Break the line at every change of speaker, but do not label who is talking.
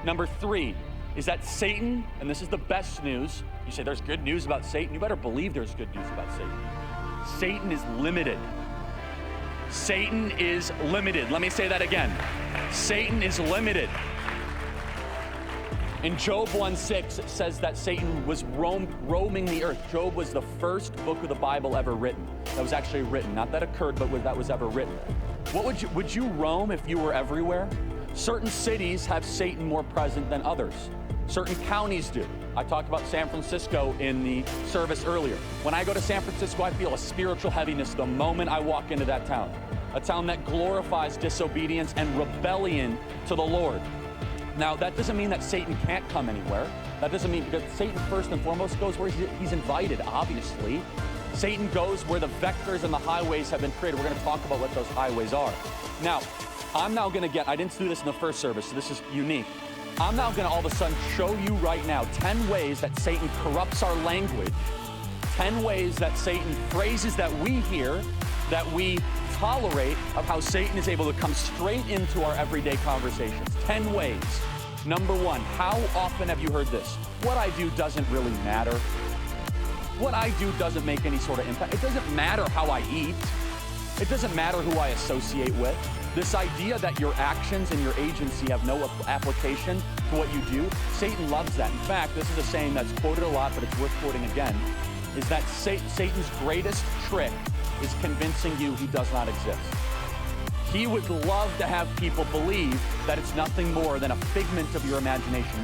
Number 3 is that Satan, and this is the best news. You say there's good news about Satan. You better believe there's good news about Satan. Satan is limited. Satan is limited. Let me say that again. Satan is limited. In Job 1:6, it says that Satan was roaming the earth. Job was the first book of the Bible ever written. That was actually written. Not that occurred, but that was ever written. Would you roam if you were everywhere? Certain cities have Satan more present than others. Certain counties do. I talked about San Francisco in the service earlier. When I go to San Francisco, I feel a spiritual heaviness the moment I walk into that town. A town that glorifies disobedience and rebellion to the Lord. Now, that doesn't mean that Satan can't come anywhere. That doesn't mean, because Satan first and foremost goes where he's invited, obviously. Satan goes where the vectors and the highways have been created. We're going to talk about what those highways are. Now, I didn't do this in the first service, so this is unique. I'm now going to all of a sudden show you right now 10 ways that Satan corrupts our language, 10 ways that Satan, phrases that we hear, that we tolerate, of how Satan is able to come straight into our everyday conversations. 10 ways. Number 1, how often have you heard this? What I do doesn't really matter. What I do doesn't make any sort of impact. It doesn't matter how I eat. It doesn't matter who I associate with. This idea that your actions and your agency have no application to what you do, Satan loves that. In fact, this is a saying that's quoted a lot, but it's worth quoting again, is that Satan's greatest trick is convincing you he does not exist. He would love to have people believe that it's nothing more than a figment of your imagination.